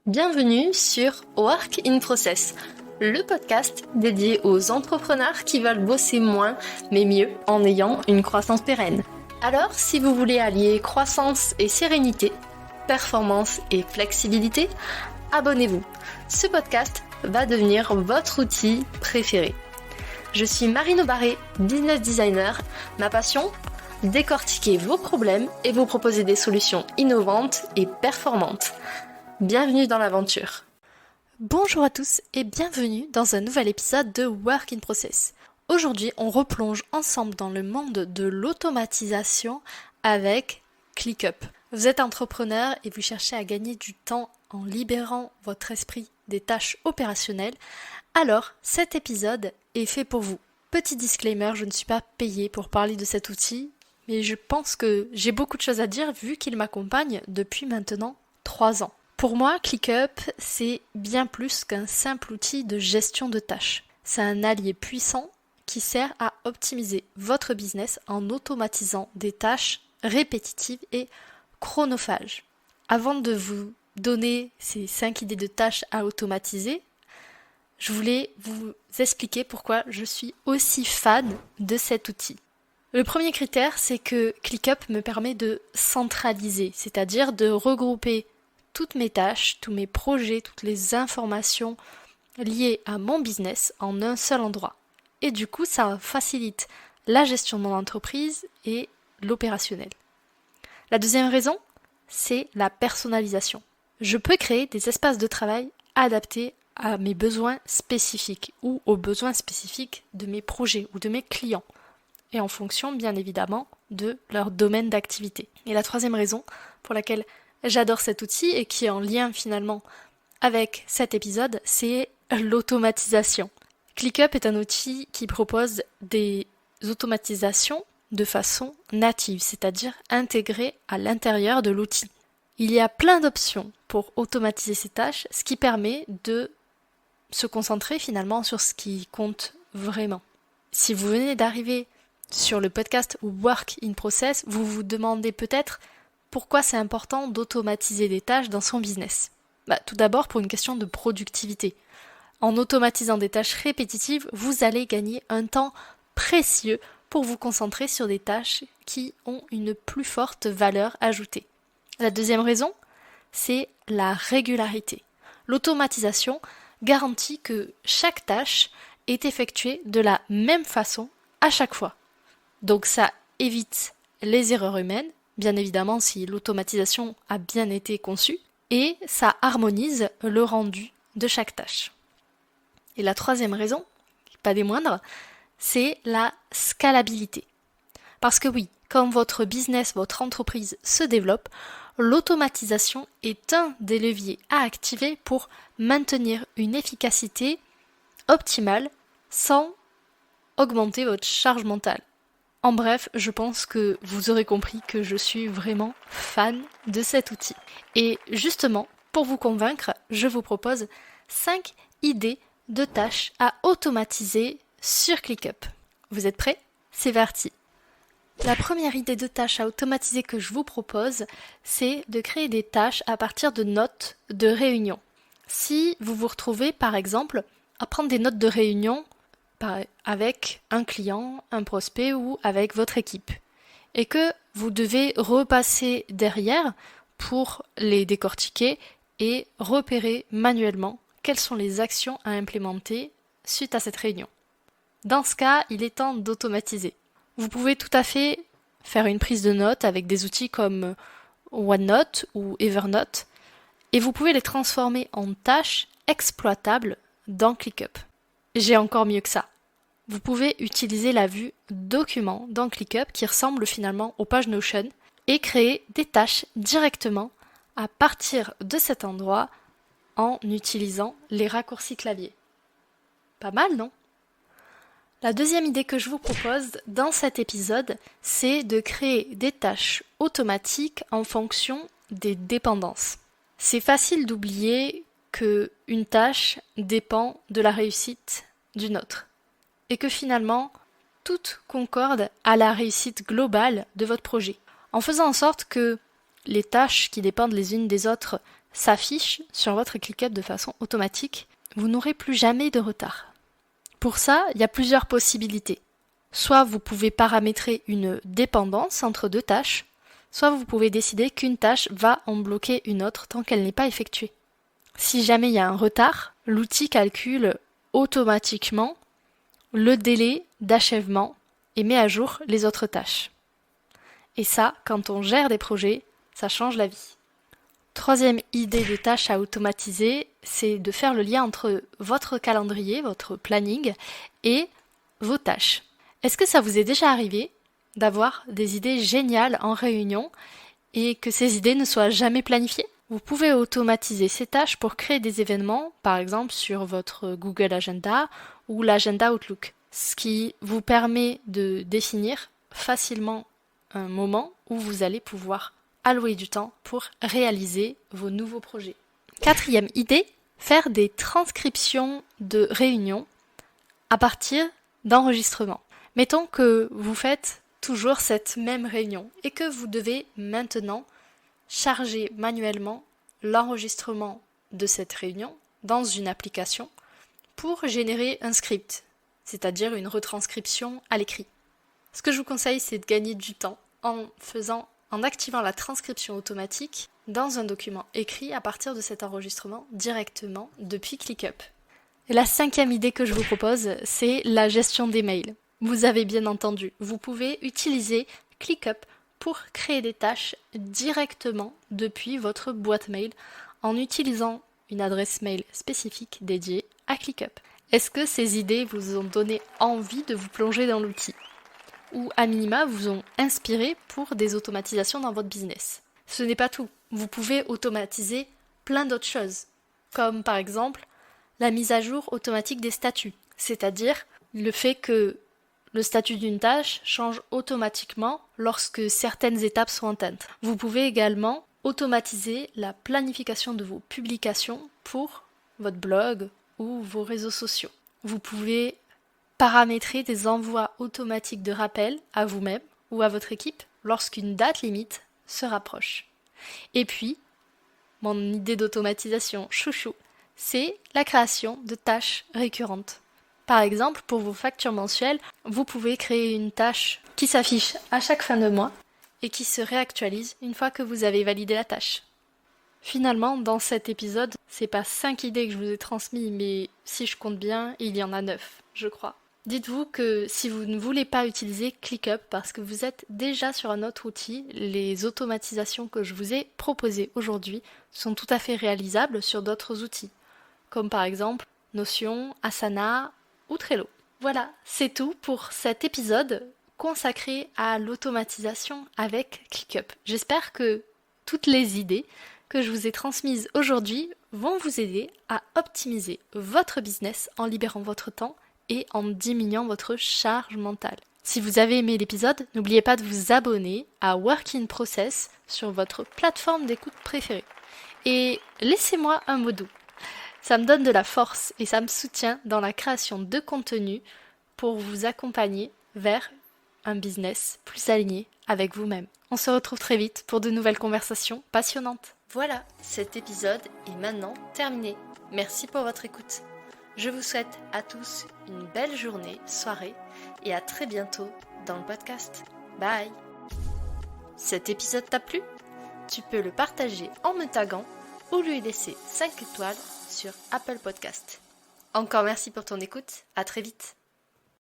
Bienvenue sur Work in Process, le podcast dédié aux entrepreneurs qui veulent bosser moins mais mieux en ayant une croissance pérenne. Alors, si vous voulez allier croissance et sérénité, performance et flexibilité, abonnez-vous. Ce podcast va devenir votre outil préféré. Je suis Marine Aubaré, business designer. Ma passion ? Décortiquer vos problèmes et vous proposer des solutions innovantes et performantes. Bienvenue dans l'aventure. Bonjour à tous et bienvenue dans un nouvel épisode de Work in Process. Aujourd'hui, on replonge ensemble dans le monde de l'automatisation avec ClickUp. Vous êtes entrepreneur et vous cherchez à gagner du temps en libérant votre esprit des tâches opérationnelles, alors cet épisode est fait pour vous. Petit disclaimer, je ne suis pas payée pour parler de cet outil, mais je pense que j'ai beaucoup de choses à dire vu qu'il m'accompagne depuis maintenant 3 ans. Pour moi, ClickUp, c'est bien plus qu'un simple outil de gestion de tâches. C'est un allié puissant qui sert à optimiser votre business en automatisant des tâches répétitives et chronophages. Avant de vous donner ces 5 idées de tâches à automatiser, je voulais vous expliquer pourquoi je suis aussi fan de cet outil. Le premier critère, c'est que ClickUp me permet de centraliser, c'est-à-dire de regrouper toutes mes tâches, tous mes projets, toutes les informations liées à mon business en un seul endroit. Et du coup, ça facilite la gestion de mon entreprise et l'opérationnel. La deuxième raison, c'est la personnalisation. Je peux créer des espaces de travail adaptés à mes besoins spécifiques ou aux besoins spécifiques de mes projets ou de mes clients et en fonction, bien évidemment, de leur domaine d'activité. Et la troisième raison pour laquelle j'adore cet outil et qui est en lien finalement avec cet épisode, c'est l'automatisation. ClickUp est un outil qui propose des automatisations de façon native, c'est-à-dire intégrées à l'intérieur de l'outil. Il y a plein d'options pour automatiser ces tâches, ce qui permet de se concentrer finalement sur ce qui compte vraiment. Si vous venez d'arriver sur le podcast Work in Process, vous vous demandez peut-être pourquoi c'est important d'automatiser des tâches dans son business. Tout d'abord pour une question de productivité. En automatisant des tâches répétitives, vous allez gagner un temps précieux pour vous concentrer sur des tâches qui ont une plus forte valeur ajoutée. La deuxième raison, c'est la régularité. L'automatisation garantit que chaque tâche est effectuée de la même façon à chaque fois. Donc ça évite les erreurs humaines, bien évidemment si l'automatisation a bien été conçue, et ça harmonise le rendu de chaque tâche. Et la troisième raison, pas des moindres, c'est la scalabilité. Parce que oui, quand votre business, votre entreprise se développe, l'automatisation est un des leviers à activer pour maintenir une efficacité optimale sans augmenter votre charge mentale. En bref, je pense que vous aurez compris que je suis vraiment fan de cet outil. Et justement, pour vous convaincre, je vous propose 5 idées de tâches à automatiser sur ClickUp. Vous êtes prêts ? C'est parti. La première idée de tâche à automatiser que je vous propose, c'est de créer des tâches à partir de notes de réunion. Si vous vous retrouvez par exemple à prendre des notes de réunion avec un client, un prospect ou avec votre équipe, et que vous devez repasser derrière pour les décortiquer et repérer manuellement quelles sont les actions à implémenter suite à cette réunion. Dans ce cas, il est temps d'automatiser. Vous pouvez tout à fait faire une prise de notes avec des outils comme OneNote ou Evernote, et vous pouvez les transformer en tâches exploitables dans ClickUp. J'ai encore mieux que ça. Vous pouvez utiliser la vue document dans ClickUp qui ressemble finalement aux pages Notion et créer des tâches directement à partir de cet endroit en utilisant les raccourcis clavier. Pas mal, non ? La deuxième idée que je vous propose dans cet épisode, c'est de créer des tâches automatiques en fonction des dépendances. C'est facile d'oublier qu'une tâche dépend de la réussite d'une autre et que finalement, tout concorde à la réussite globale de votre projet. En faisant en sorte que les tâches qui dépendent les unes des autres s'affiche sur votre ClickUp de façon automatique, vous n'aurez plus jamais de retard. Pour ça, il y a plusieurs possibilités. Soit vous pouvez paramétrer une dépendance entre deux tâches, soit vous pouvez décider qu'une tâche va en bloquer une autre tant qu'elle n'est pas effectuée. Si jamais il y a un retard, l'outil calcule automatiquement le délai d'achèvement et met à jour les autres tâches. Et ça, quand on gère des projets, ça change la vie. Troisième idée de tâche à automatiser, c'est de faire le lien entre votre calendrier, votre planning, et vos tâches. Est-ce que ça vous est déjà arrivé d'avoir des idées géniales en réunion et que ces idées ne soient jamais planifiées ? Vous pouvez automatiser ces tâches pour créer des événements, par exemple sur votre Google Agenda ou l'agenda Outlook, ce qui vous permet de définir facilement un moment où vous allez pouvoir allouer du temps pour réaliser vos nouveaux projets. Quatrième idée, faire des transcriptions de réunions à partir d'enregistrements. Mettons que vous faites toujours cette même réunion et que vous devez maintenant charger manuellement l'enregistrement de cette réunion dans une application pour générer un script, c'est-à-dire une retranscription à l'écrit. Ce que je vous conseille, c'est de gagner du temps en activant la transcription automatique dans un document écrit à partir de cet enregistrement directement depuis ClickUp. Et la cinquième idée que je vous propose, c'est la gestion des mails. Vous avez bien entendu, vous pouvez utiliser ClickUp pour créer des tâches directement depuis votre boîte mail en utilisant une adresse mail spécifique dédiée à ClickUp. Est-ce que ces idées vous ont donné envie de vous plonger dans l'outil ? Ou à minima vous ont inspiré pour des automatisations dans votre business. Ce n'est pas tout. Vous pouvez automatiser plein d'autres choses, comme par exemple la mise à jour automatique des statuts, c'est-à-dire le fait que le statut d'une tâche change automatiquement lorsque certaines étapes sont atteintes. Vous pouvez également automatiser la planification de vos publications pour votre blog ou vos réseaux sociaux. Vous pouvez paramétrer des envois automatiques de rappel à vous-même ou à votre équipe lorsqu'une date limite se rapproche. Et puis, mon idée d'automatisation chouchou, c'est la création de tâches récurrentes. Par exemple, pour vos factures mensuelles, vous pouvez créer une tâche qui s'affiche à chaque fin de mois et qui se réactualise une fois que vous avez validé la tâche. Finalement, dans cet épisode, c'est pas 5 idées que je vous ai transmises, mais si je compte bien, il y en a 9, je crois. Dites-vous que si vous ne voulez pas utiliser ClickUp parce que vous êtes déjà sur un autre outil, les automatisations que je vous ai proposées aujourd'hui sont tout à fait réalisables sur d'autres outils, comme par exemple Notion, Asana ou Trello. Voilà, c'est tout pour cet épisode consacré à l'automatisation avec ClickUp. J'espère que toutes les idées que je vous ai transmises aujourd'hui vont vous aider à optimiser votre business en libérant votre temps et en diminuant votre charge mentale. Si vous avez aimé l'épisode, n'oubliez pas de vous abonner à Work in Process sur votre plateforme d'écoute préférée. Et laissez-moi un mot doux. Ça me donne de la force et ça me soutient dans la création de contenu pour vous accompagner vers un business plus aligné avec vous-même. On se retrouve très vite pour de nouvelles conversations passionnantes. Voilà, cet épisode est maintenant terminé. Merci pour votre écoute. Je vous souhaite à tous une belle journée, soirée et à très bientôt dans le podcast. Bye! Cet épisode t'a plu? Tu peux le partager en me taguant ou lui laisser 5 étoiles sur Apple Podcast. Encore merci pour ton écoute, à très vite!